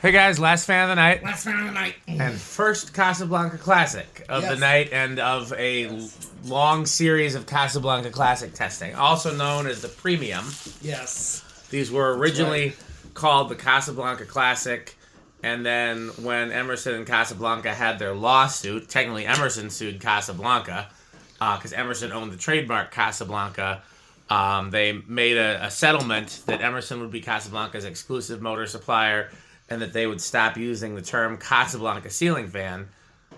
Hey guys, last fan of the night. Last fan of the night. And first Casablanca Classic of the night and of a long series of Casablanca Classic testing, also known as the Premium. Yes. These were originally called the Casablanca Classic, and then when Emerson and Casablanca had their lawsuit, technically Emerson sued Casablanca, because Emerson owned the trademark Casablanca. They made a settlement that Emerson would be Casablanca's exclusive motor supplier, and that they would stop using the term Casablanca ceiling fan.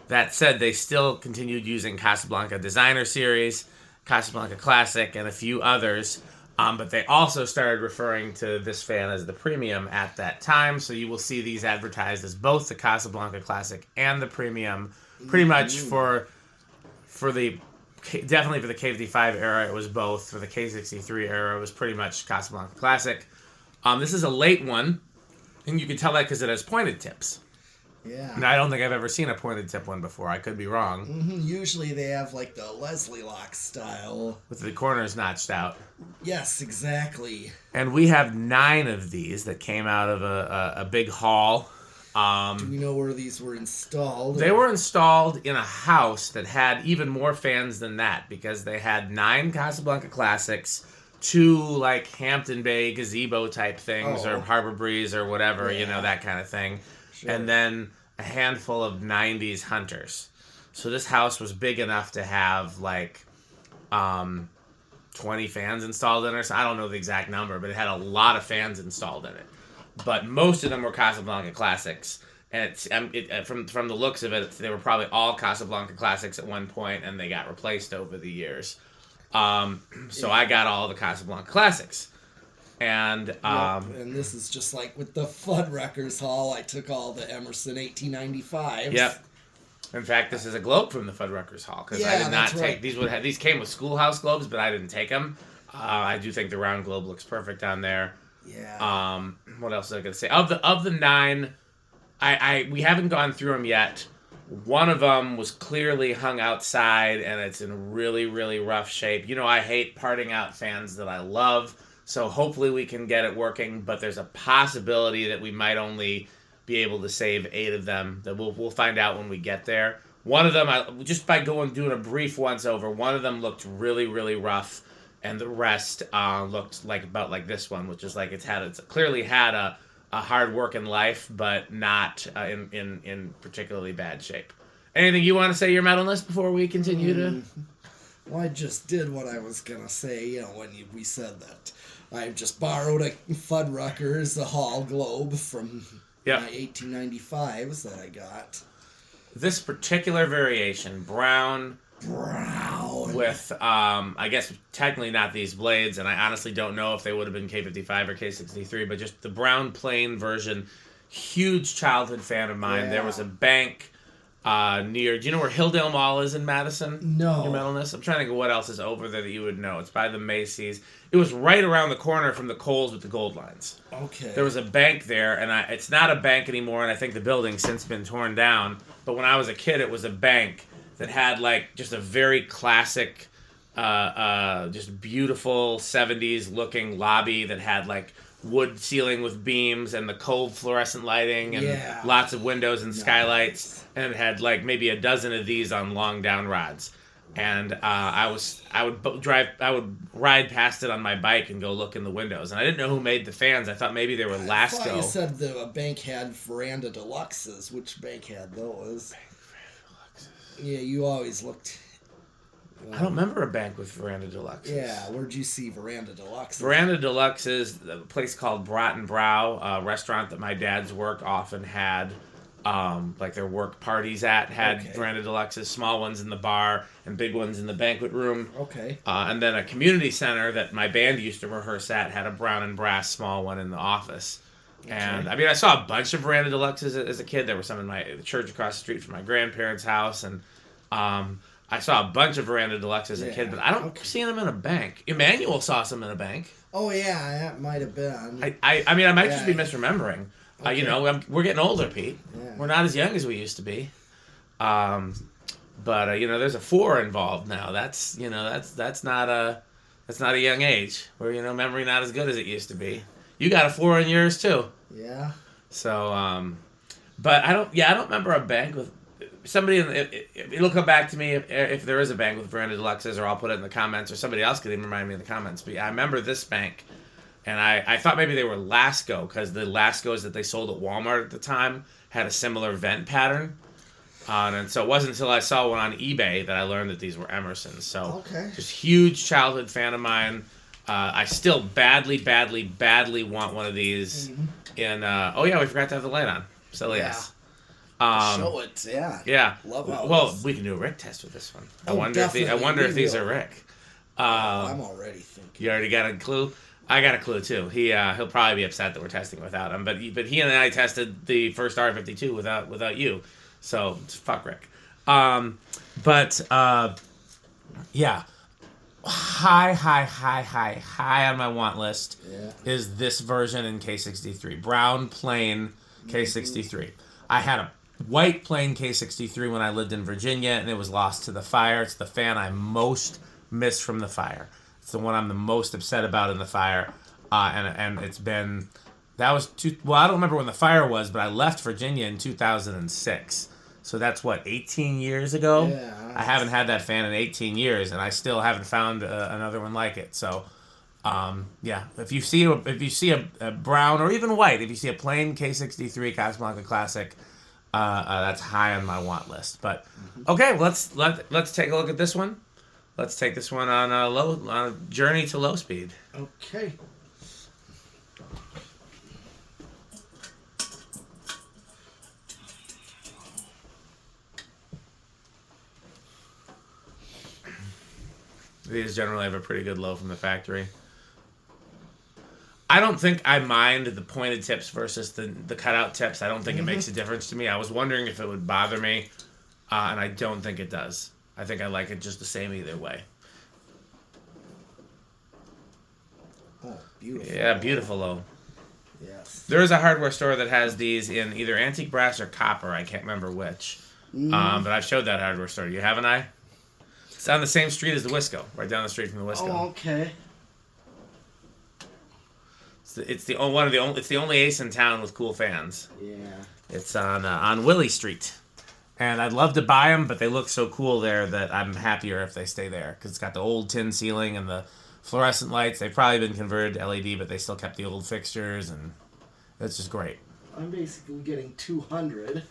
That said, they still continued using Casablanca Designer Series, Casablanca Classic, and a few others. But they also started referring to this fan as the Premium at that time. So you will see these advertised as both the Casablanca Classic and the Premium, pretty much for the definitely for the K55 era. It was both. For the K63 era, it was pretty much Casablanca Classic. This is a late one. And you can tell that because it has pointed tips. Yeah. And I don't think I've ever seen a pointed tip one before. I could be wrong. Mm-hmm. Usually they have like the Leslie lock style. With the corners notched out. Yes, exactly. And we have 9 of these that came out of a big haul. Do we know where these were installed? They were installed in a house that had even more fans than that, because they had 9 Casablanca Classics, 2 like Hampton Bay gazebo type things, or Harbor Breeze or whatever, that kind of thing. Sure. And then a handful of 90s Hunters. So this house was big enough to have like 20 fans installed in it. So I don't know the exact number, but it had a lot of fans installed in it. But most of them were Casablanca Classics. And from the looks of it, they were probably all Casablanca Classics at one point, and they got replaced over the years. So I got all the Casablanca Classics. And and this is just like with the Fuddruckers haul, I took all the Emerson 1895s. Yep. In fact, this is a globe from the Fuddruckers haul, because I did not take these came with schoolhouse globes, but I didn't take them. I do think the round globe looks perfect on there. Yeah. What else was I going to say? Of the 9, we haven't gone through them yet. One of them was clearly hung outside, and it's in really, really rough shape. I hate parting out fans that I love, so hopefully we can get it working, but there's a possibility that we might only be able to save 8 of them. That we'll find out when we get there. One of them, just by doing a brief once-over, one of them looked really, really rough, and the rest looked about like this one, which is like it's clearly had a hard work in life, but not in particularly bad shape. Anything you want to say your metal list before we continue to? Well, I just did what I was going to say, when we said that. I just borrowed a Fuddruckers, the Hall Globe from my 1895s that I got. This particular variation, brown with, I guess, technically not these blades, and I honestly don't know if they would have been K55 or K63, but just the brown plain version. Huge childhood fan of mine. Yeah. There was a bank near, do you know where Hilldale Mall is in Madison? No. Your metalness? I'm trying to think of what else is over there that you would know. It's by the Macy's. It was right around the corner from the Kohl's with the gold lines. Okay. There was a bank there, and it's not a bank anymore, and I think the building's since been torn down. But when I was a kid, it was a bank that had like just a very classic, just beautiful 70s looking lobby that had like wood ceiling with beams and the cold fluorescent lighting and lots of windows and skylights, and it had like maybe a dozen of these on long down rods. And I would ride past it on my bike and go look in the windows, and I didn't know who made the fans. I thought maybe they were Lasco. I thought you said the bank had Veranda Deluxes. Which bank had those? Yeah, you always looked. I don't remember a bank with Veranda Deluxe. Yeah, where'd you see Veranda Deluxe? Veranda Deluxe is a place called Brat and Brow, a restaurant that my dad's work often had, like their work parties at, Veranda Deluxes, small ones in the bar and big ones in the banquet room. Okay. And then a community center that my band used to rehearse at had a brown and brass small one in the office. Okay. And I saw a bunch of Veranda Deluxes as a kid. There were some in the church across the street from my grandparents' house, and I saw a bunch of Veranda Deluxes as a kid, but I don't see them in a bank. Emmanuel saw some in a bank. Oh yeah, that might have been. I might just be misremembering. Okay. We're getting older, Pete. Yeah. We're not as young as we used to be. But there's a 4 involved now. That's not a young age. Where memory not as good as it used to be. You got a 4 in yours too. Yeah. So, but I don't remember a bank with somebody. It'll come back to me if there is a bank with Veranda Deluxes, or I'll put it in the comments, or somebody else could even remind me in the comments. But yeah, I remember this bank, and I thought maybe they were Lasco, because the Lascos that they sold at Walmart at the time had a similar vent pattern. And so it wasn't until I saw one on eBay that I learned that these were Emersons. So just huge childhood fan of mine. I still badly want one of these. In oh yeah, we forgot to have the light on. So yes. Show it, yeah. Yeah. Love how well, we can do a Rick test with this one. I wonder if these are Rick. I'm already thinking. You already got a clue? I got a clue too. He'll probably be upset that we're testing without him. But he and I tested the first R52 without you. So fuck Rick. But yeah. High on my want list is this version in K63. Brown plain K63. I had a white plain K63 when I lived in Virginia, and it was lost to the fire. It's the fan I most miss from the fire. It's the one I'm the most upset about in the fire. And it's been... That was... I don't remember when the fire was, but I left Virginia in 2006. So that's, 18 years ago? Yeah. I haven't had that fan in 18 years, and I still haven't found another one like it. So, yeah. If you see a brown, or even white, if you see a plain K63 Casablanca Classic, that's high on my want list. But, okay, let's take a look at this one. Let's take this one on a journey to low speed. Okay. These generally have a pretty good low from the factory. I don't think I mind the pointed tips versus the cutout tips. I don't think it makes a difference to me. I was wondering if it would bother me, and I don't think it does. I think I like it just the same either way. Oh, beautiful. Yeah, beautiful low. Yes. There is a hardware store that has these in either antique brass or copper. I can't remember which. But I've showed that hardware store. You haven't I? It's on the same street as the Wisco, right down the street from the Wisco. Oh, okay. It's the only Ace in town with cool fans. Yeah. It's on Willie Street, and I'd love to buy them, but they look so cool there that I'm happier if they stay there, because it's got the old tin ceiling and the fluorescent lights. They've probably been converted to LED, but they still kept the old fixtures, and it's just great. I'm basically getting 200.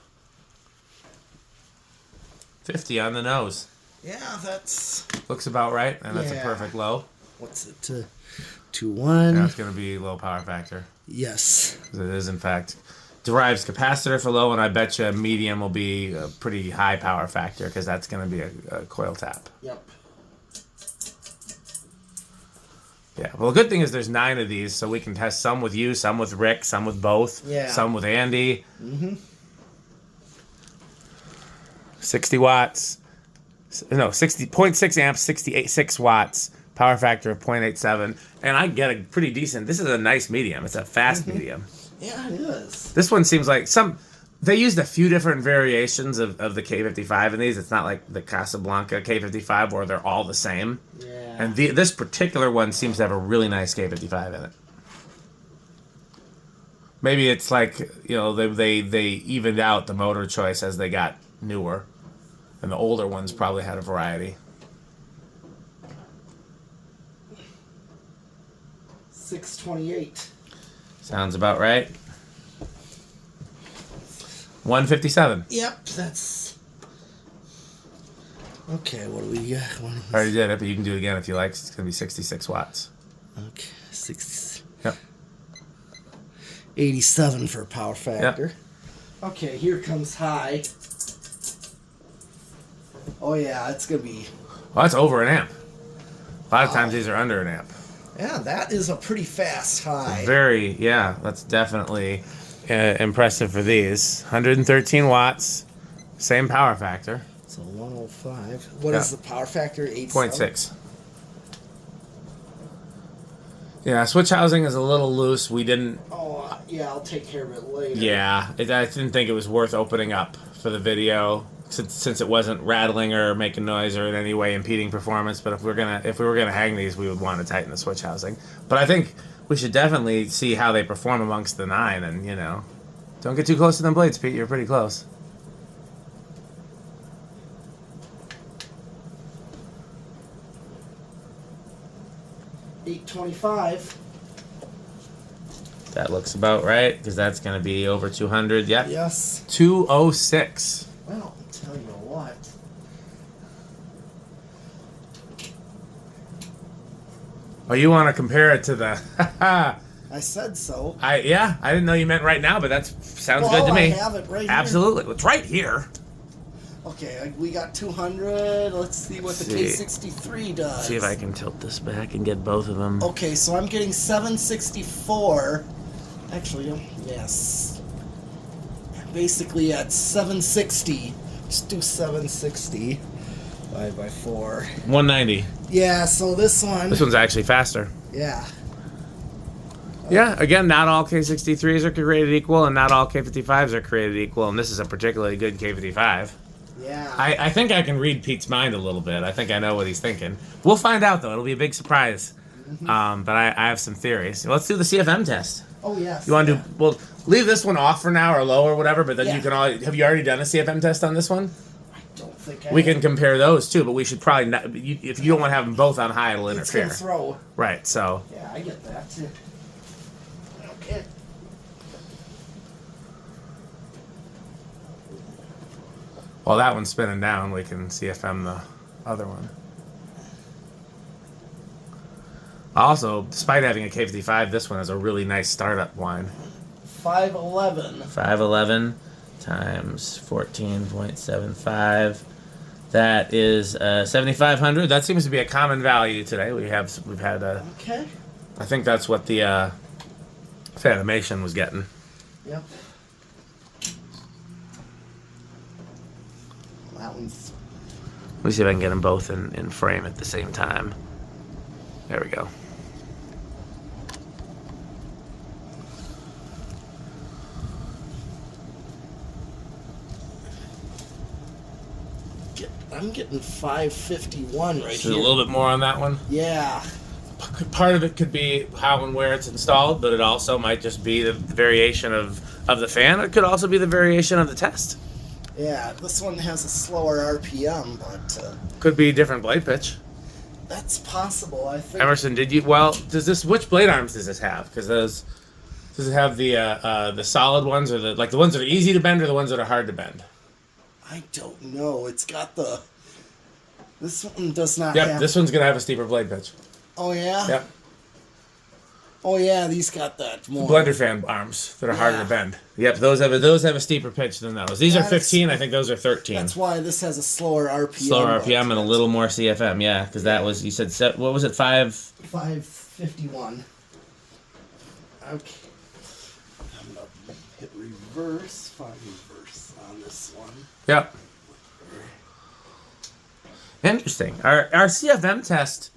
50 on the nose. Yeah, that's... Looks about right, and that's a perfect low. What's it to 2-1? That's going to be low power factor. Yes. It is, in fact. Derives capacitor for low, and I bet you medium will be a pretty high power factor, because that's going to be a coil tap. Yep. Yeah, well, the good thing is there's 9 of these, so we can test some with you, some with Rick, some with both, some with Andy. 60 watts. No, 0.6 amps, 6 watts, power factor of 0.87, and I get a pretty decent... This is a nice medium. It's a fast medium. Yeah, it is. This one seems like they used a few different variations of the K55 in these. It's not like the Casablanca K55 where they're all the same. Yeah. And this particular one seems to have a really nice K55 in it. Maybe it's like, they evened out the motor choice as they got newer. And the older ones probably had a variety. 628. Sounds about right. 157. Yep, that's... Okay, what do we got? I already did it, but you can do it again if you like. It's going to be 66 watts. Okay, 60. Yep. 87 for power factor. Yep. Okay, here comes high. Oh yeah, it's going to be... Well, that's over an amp. A lot of times these are under an amp. Yeah, that is a pretty fast high. That's definitely impressive for these. 113 watts, same power factor. So 105. What is the power factor? 0.6. Yeah, switch housing is a little loose. We didn't... Oh, yeah, I'll take care of it later. Yeah, I didn't think it was worth opening up for the video. Since it wasn't rattling or making noise or in any way impeding performance, but if we were gonna hang these, we would want to tighten the switch housing. But I think we should definitely see how they perform amongst the 9 and Don't get too close to them blades, Pete. You're pretty close. $825. That looks about right, because that's going to be over 200. Yep. Yes. 206. Well, I'll tell you what. Oh, you want to compare it to the... I said so. I didn't know you meant right now, but that sounds good to me. I have it right Absolutely. It's right here. here. Okay, we got 200. Let's see what the K63 does. See if I can tilt this back and get both of them. Okay, so I'm getting 764. Actually, yes. Basically at 760. Just do 760. 5 by 4. 190. Yeah, so this one's actually faster. Yeah. Yeah, again, not all K63s are created equal, and not all K55s are created equal, and this is a particularly good K55. Yeah. I think I can read Pete's mind a little bit. I think I know what he's thinking. We'll find out, though. It'll be a big surprise. But I have some theories. Let's do the CFM test. Oh, yes. You want to do... Well, leave this one off for now or low or whatever, but then Yeah. you can all... Have you already done a CFM test on this one? I don't think I We can compare those, too, but we should probably not... If you don't want to have them both on high, it'll It's interfere. gonna throw. Right, so... Yeah, I get that, too. Okay. While that one's spinning down, we can CFM the other one. Also, despite having a K55, this one has a really nice startup wine. 511. 511 times 14.75. That is 7,500. That seems to be a common value today. We've had a. Okay. I think that's what the Fanimation was getting. Yep. That one's... Let me see if I can get them both in frame at the same time. There we go. I'm getting 551 right So here. a little bit more on that one. Yeah. Part of it could be how and where it's installed, but it also might just be the variation of the fan. It could also be the variation of the test. Yeah, this one has a slower RPM, but... Could be different blade pitch. That's possible, I think. Emerson, which blade arms does this have? Because does it have the solid ones, or the ones that are easy to bend, or the ones that are hard to bend? I don't know. It's got the... This one does not Yep, have... this one's going to have a steeper blade pitch. Oh, yeah? Yep. Oh, yeah, these got that more. Blender fan arms that are harder to bend. Yep, those have a steeper pitch than those. These are 15, I think those are 13. That's why this has a slower RPM. Slower RPM and a little more CFM, yeah, because that was, you said, what was it, 551. Okay. I'm going to hit reverse, find reverse on this one. Yep. Interesting. Our CFM test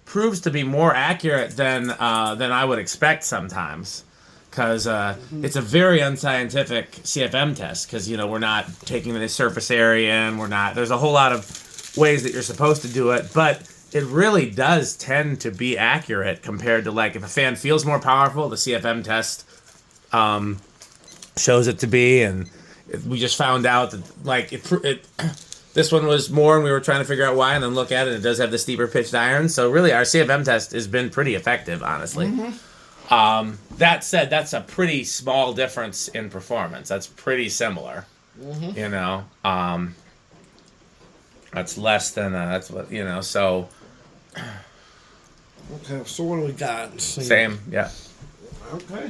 proves to be more accurate than I would expect sometimes, because it's a very unscientific CFM test, because we're not taking the surface area and there's a whole lot of ways that you're supposed to do it, but it really does tend to be accurate compared to, like, if a fan feels more powerful, the CFM test shows it to be, and we just found out that, like, this one was more, and we were trying to figure out why, and then look at it, it does have the steeper pitched iron. So really, our CFM test has been pretty effective, honestly. That said, that's a pretty small difference in performance. That's pretty similar. That's less than, that's what, so. Okay, so what do we got? Same, yeah. Okay.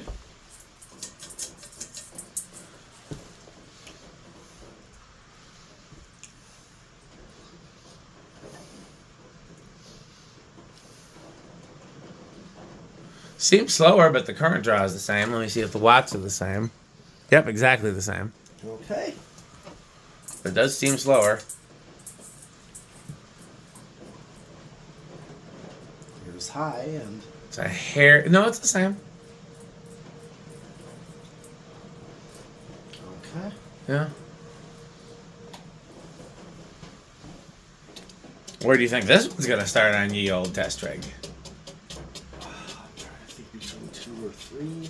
Seems slower, but the current draw is the same. Let me see if the watts are the same. Yep, exactly the same. Okay. It does seem slower. Here's high and... It's a hair... No, it's the same. Okay. Yeah. Where do you think this one's going to start on ye old test rig? I'm trying to think between 2 or 3.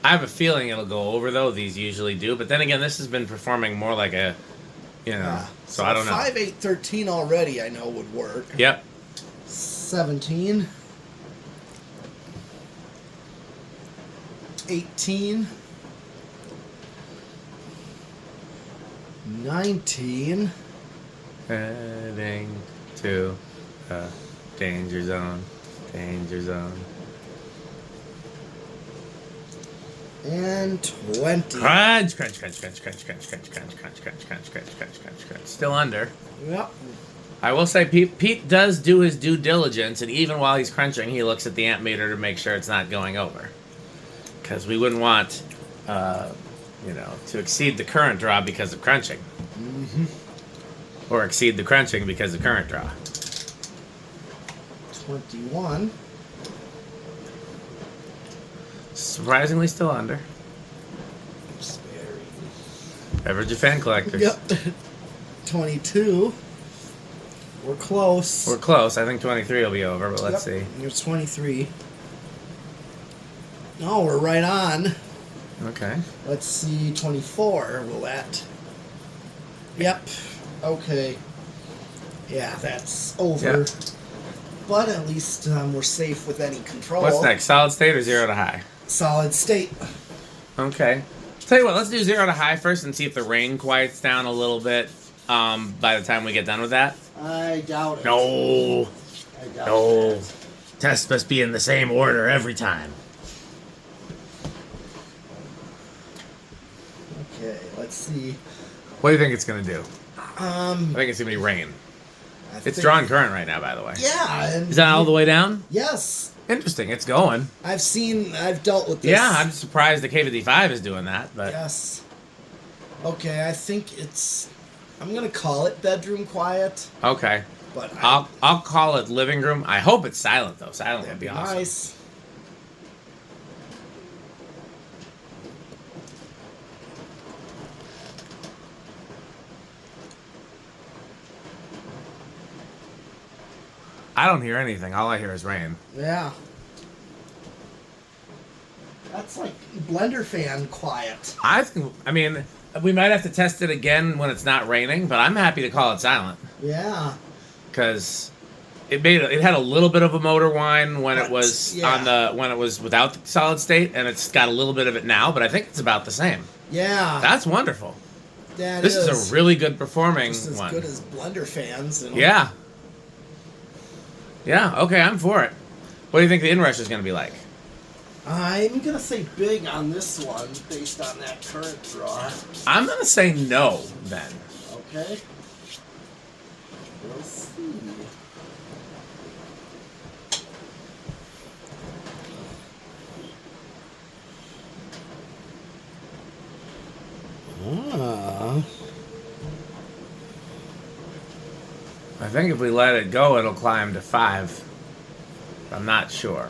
I have a feeling it'll go over, though. These usually do. But then again, this has been performing more like a, so I don't know. 5, 8, 13 already I know would work. Yep. 17. 18. 19. Heading to the danger zone. Danger zone. And 20. Crunch, crunch, crunch, crunch, crunch, crunch, crunch, crunch, crunch, crunch, crunch, crunch, crunch, crunch, crunch. Still under. Yep. I will say Pete does do his due diligence, and even while he's crunching, he looks at the amp meter to make sure it's not going over. Because we wouldn't want, to exceed the current draw because of crunching. Mm-hmm. Or exceed the crunching because of current draw. 21. Surprisingly still under. Average of fan collectors. Yep. 22. We're close. We're close. I think 23 will be over, but let's see. Here's 23. No, we're right on. Okay. Let's see, 24. Will that? Yep. Okay. Yeah, that's over. Yep. But at least we're safe with any control. What's next? Solid state or 0 to high? Solid state. Okay. Tell you what, let's do 0 to high first and see if the rain quiets down a little bit by the time we get done with that. I doubt it. No. I doubt No. it. Tests must be in the same order every time. Okay, let's see. What do you think it's going to do? I I think it's going to be rain. It's think- drawing current right now, by the way. Yeah. And Is that all the way down? Yes. Interesting. It's going. I've dealt with this. Yeah, I'm surprised the K55 is doing that, but Yes. Okay, I think I'm gonna call it bedroom quiet, okay. but I'll call it living room. I hope it's silent though. Silent would be awesome. nice. I don't hear anything. All I hear is rain. Yeah. That's like blender fan quiet. I mean, we might have to test it again when it's not raining, but I'm happy to call it silent Yeah. because it had a little bit of a motor whine when it was when it was without the solid state, and it's got a little bit of it now, but I think it's about the same. Yeah. That's wonderful. This is a really good performing just as one. good as blender fans. Yeah. Yeah, okay, I'm for it. What do you think the inrush is going to be like? I'm gonna say big on this one based on that current draw. I'm going to say no, then. Okay. We'll see. I think if we let it go, it'll climb to 5. I'm not sure.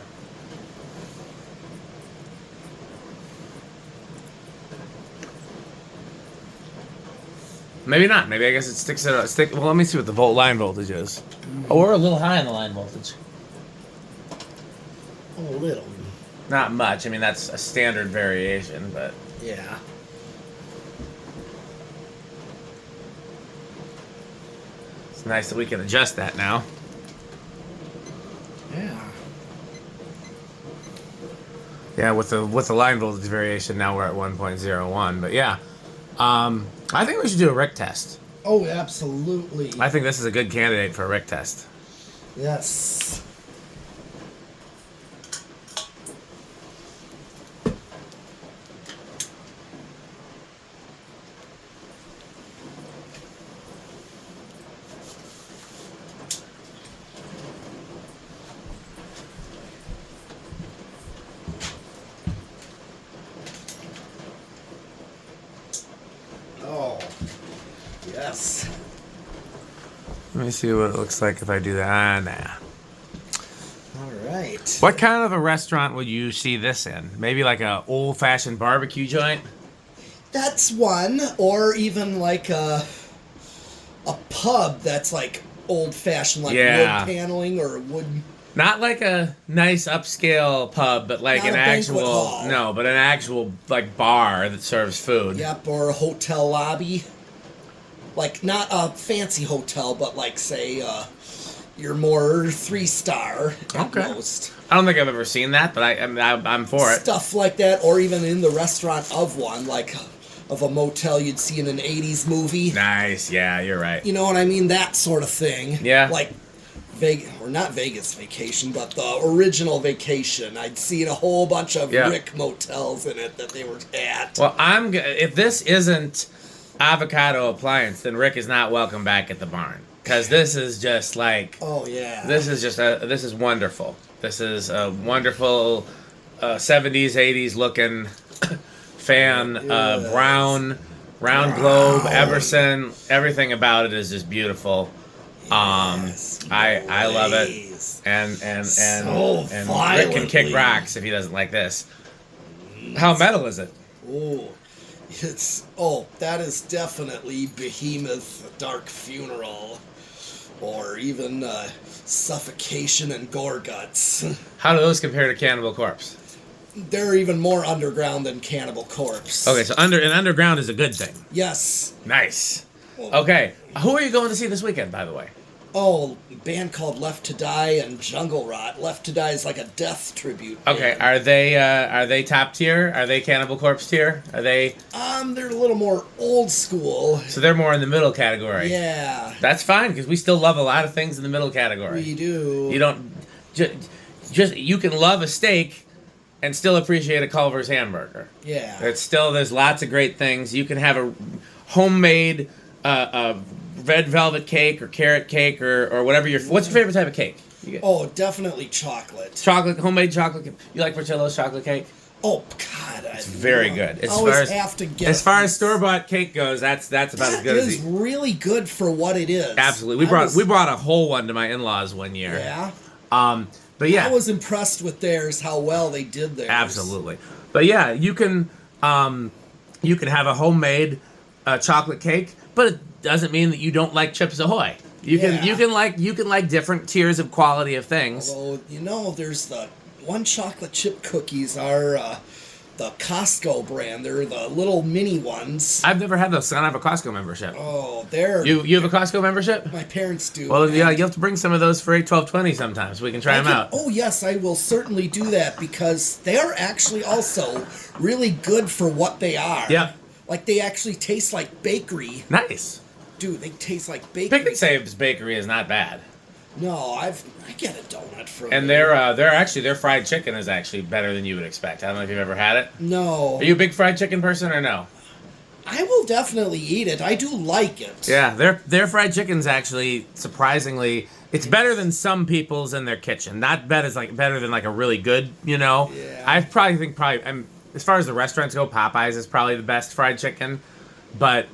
Maybe not. Maybe I guess it sticks it. Well, let me see what the line voltage is. Oh, we're a little high on the line voltage. A little. Not much. I mean, that's a standard variation, but Yeah. it's nice that we can adjust that now. Yeah. Yeah, with the line voltage variation, now we're at 1.01. But yeah, I think we should do a Rick test. Oh, absolutely. I think this is a good candidate for a Rick test. Yes. Oh, yes. Let me see what it looks like if I do that. Nah. All right. What kind of a restaurant would you see this in? Maybe like a old-fashioned barbecue joint? That's one, or even like a pub that's like old-fashioned, like Yeah. wood paneling or wood Not like a nice upscale pub, but like Not an a banquet actual hall. no, but an actual like bar that serves food. Yep, or a hotel lobby. Like, not a fancy hotel, but like, say, your more 3-star at most. I don't think I've ever seen that, but I'm for it. Stuff like that, or even in the restaurant of one, like of a motel you'd see in an 80s movie. Nice, yeah, you're right. You know what I mean? That sort of thing. Yeah. Like, or not Vegas Vacation, but the original Vacation. I'd seen a whole bunch of Rick motels in it that they were at. Well, if this isn't avocado appliance, then Rick is not welcome back at the barn. Because this is just like... Oh, yeah. This is wonderful. This is a wonderful 70s, 80s looking fan. Brown globe, Emerson. Everything about it is just beautiful. I love it, and Rick can kick rocks if he doesn't like this. How metal is it? That is definitely Behemoth Dark Funeral, or even Suffocation and Gore Guts. How do those compare to Cannibal Corpse? They're even more underground than Cannibal Corpse. Okay, so underground is a good thing. Yes. Nice. Okay, who are you going to see this weekend, by the way? Oh, a band called Left to Die and Jungle Rot. Left to Die is like a death tribute band. Okay, are they top tier? Are they Cannibal Corpse tier? Are they? They're a little more old school. So they're more in the middle category. Yeah. That's fine because we still love a lot of things in the middle category. We do. You don't just you can love a steak and still appreciate a Culver's hamburger. Yeah. There's lots of great things. You can have a homemade red velvet cake or carrot cake or whatever what's your favorite type of cake? Oh, definitely chocolate. Homemade chocolate. You like Portillo's chocolate cake? Oh God, it's very good. As far as store-bought cake goes, that's about as good as it is. Really good for what it is. Absolutely. We brought a whole one to my in-laws one year. Yeah. But yeah, I was impressed with theirs, how well they did theirs. Absolutely. But yeah, you can have a homemade chocolate cake, but it doesn't mean that you don't like Chips Ahoy. You can like different tiers of quality of things. Although, there's the one chocolate chip cookies are the Costco brand. They're the little mini ones. I've never had those. I don't have a Costco membership. Oh, they're... You have a Costco membership? My parents do. Well, yeah, you'll have to bring some of those for $8.12.20 sometimes. We can try them out. Oh, yes, I will certainly do that because they are actually also really good for what they are. Yep. Like, they actually taste like bakery. Nice. Dude, they taste like bakery. Picnic Save's bakery is not bad. No, I get a donut from and their fried chicken is actually better than you would expect. I don't know if you've ever had it. No. Are you a big fried chicken person or no? I will definitely eat it. I do like it. Yeah, their fried chicken's actually surprisingly it's better than some people's in their kitchen. Not better than like a really good, Yeah. I probably think as far as the restaurants go, Popeyes is probably the best fried chicken, but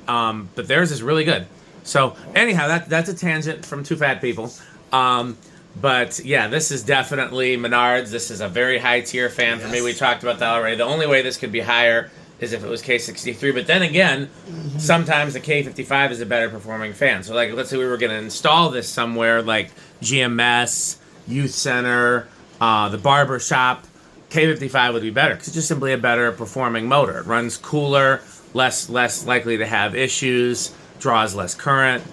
theirs is really good. So anyhow, that's a tangent from two fat people. But yeah, this is definitely Menards. This is a very high tier fan for me. We talked about that already. The only way this could be higher is if it was K63. But then again, sometimes the K55 is a better performing fan. So like, let's say we were going to install this somewhere like GMS, Youth Center, the barber shop. K55 would be better because it's just simply a better performing motor. It runs cooler, less likely to have issues, draws less current.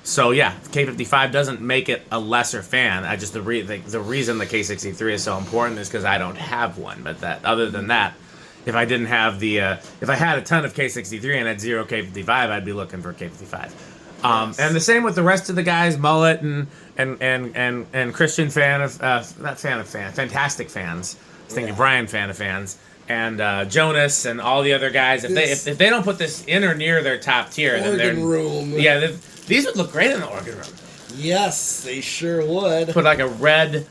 So yeah, K55 doesn't make it a lesser fan. The reason the K63 is so important is because I don't have one. But other than that, if I didn't have if I had a ton of K63 and had zero K55, I'd be looking for K55. And the same with the rest of the guys, Mullet and Christian Fantastic Fans. I was thinking Brian Fan of Fans. And Jonas and all the other guys, if they don't put this in or near their top tier, then they're room. Yeah, these would look great in the organ room. Yes, they sure would. Put like a red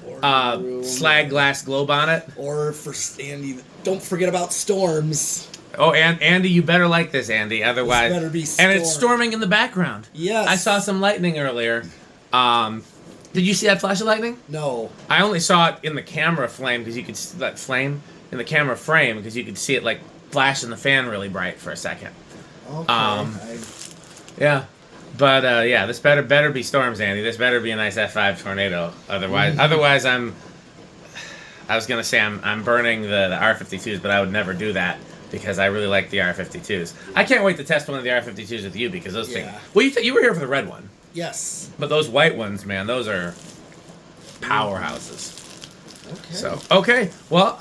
slag glass globe on it. Or for Andy, don't forget about storms. Oh, and Andy, you better like this, Andy. Otherwise, better be and it's storming in the background. Yes, I saw some lightning earlier. Did you see that flash of lightning? No. I only saw it in the camera flame because you could see that flame in the camera frame because you could see it like flash in the fan really bright for a second. Okay. Yeah. But yeah, this better be storms, Andy. This better be a nice F5 tornado. Otherwise, I was gonna say I'm burning the R52s, but I would never do that because I really like the R52s. I can't wait to test one of the R52s with you because those things. Well, you were here for the red one. Yes. But those white ones, man, those are powerhouses. Okay. So okay, well,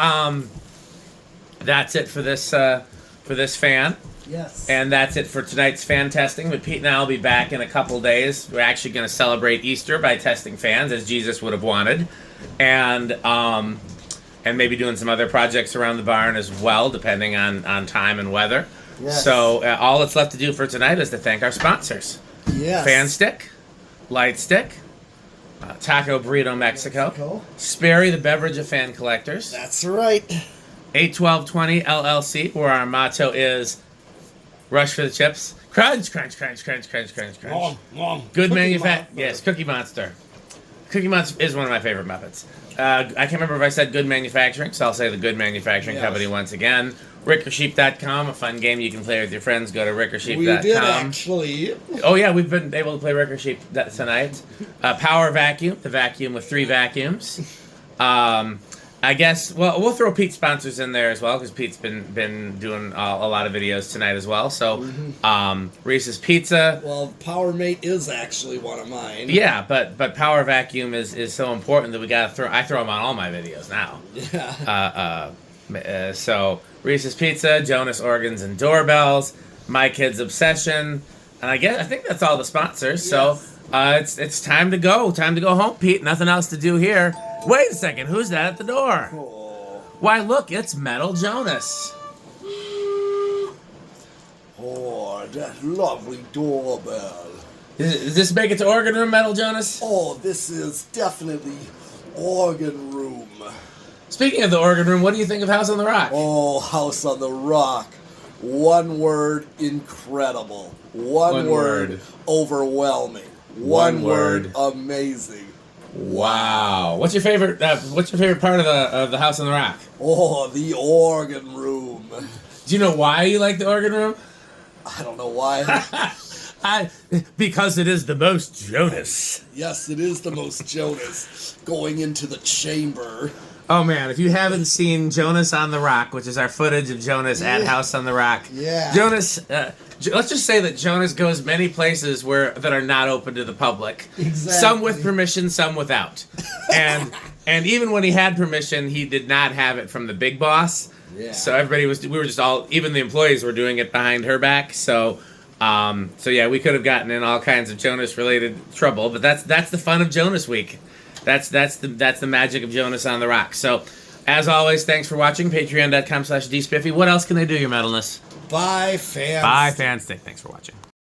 that's it for this fan. Yes. And that's it for tonight's fan testing. But Pete and I will be back in a couple days. We're actually going to celebrate Easter by testing fans, as Jesus would have wanted, and maybe doing some other projects around the barn as well, depending on time and weather. Yes. So all that's left to do for tonight is to thank our sponsors. Yes. Fan Stick, Light Stick, Taco Burrito Mexico, Sperry, the beverage of fan collectors. That's right. 81220 LLC, where our motto is rush for the chips. Crunch, crunch, crunch, crunch, crunch, crunch, crunch. Good manufacturing. Yes, Cookie Monster. Cookie Monster is one of my favorite Muppets. I can't remember if I said Good Manufacturing, so I'll say the Good Manufacturing Company once again. RickerSheep.com, a fun game you can play with your friends. Go to RickerSheep.com. We did actually. Oh yeah, we've been able to play Rickersheep tonight. Power Vacuum, the vacuum with 3 vacuums. I guess, well, we'll throw Pete's sponsors in there as well, because Pete's been doing a lot of videos tonight as well. So, Reese's Pizza. Well, Power Mate is actually one of mine. Yeah, but Power Vacuum is so important that we gotta I throw them on all my videos now. Yeah. So, Reese's Pizza, Jonas Organs and Doorbells, My Kids Obsession, and I think that's all the sponsors. Yes. So, it's time to go. Time to go home, Pete. Nothing else to do here. Wait a second, who's that at the door? Oh. Why, look, it's Metal Jonas. Oh, that lovely doorbell. Does this make it to organ room, Metal Jonas? Oh, this is definitely organ room. Speaking of the organ room, what do you think of House on the Rock? Oh, House on the Rock. One word, incredible. One word, overwhelming. One word, amazing. Wow. What's your favorite part of the House on the Rock? Oh, the organ room. Do you know why you like the organ room? I don't know why. Because it is the most Jonas. Yes, it is the most Jonas. Going into the chamber. Oh man, if you haven't seen Jonas on the Rock, which is our footage of Jonas at House on the Rock, Jonas, let's just say that Jonas goes many places that are not open to the public. Exactly. Some with permission, some without. And even when he had permission, he did not have it from the big boss. Yeah. So even the employees were doing it behind her back. So yeah, we could have gotten in all kinds of Jonas related trouble, but that's the fun of Jonas Week. That's the magic of Jonas on the Rock. So, as always, thanks for watching. Patreon.com/dspiffy. What else can they do, your metalness? Buy Fan Buy Fan Stick. Thanks for watching.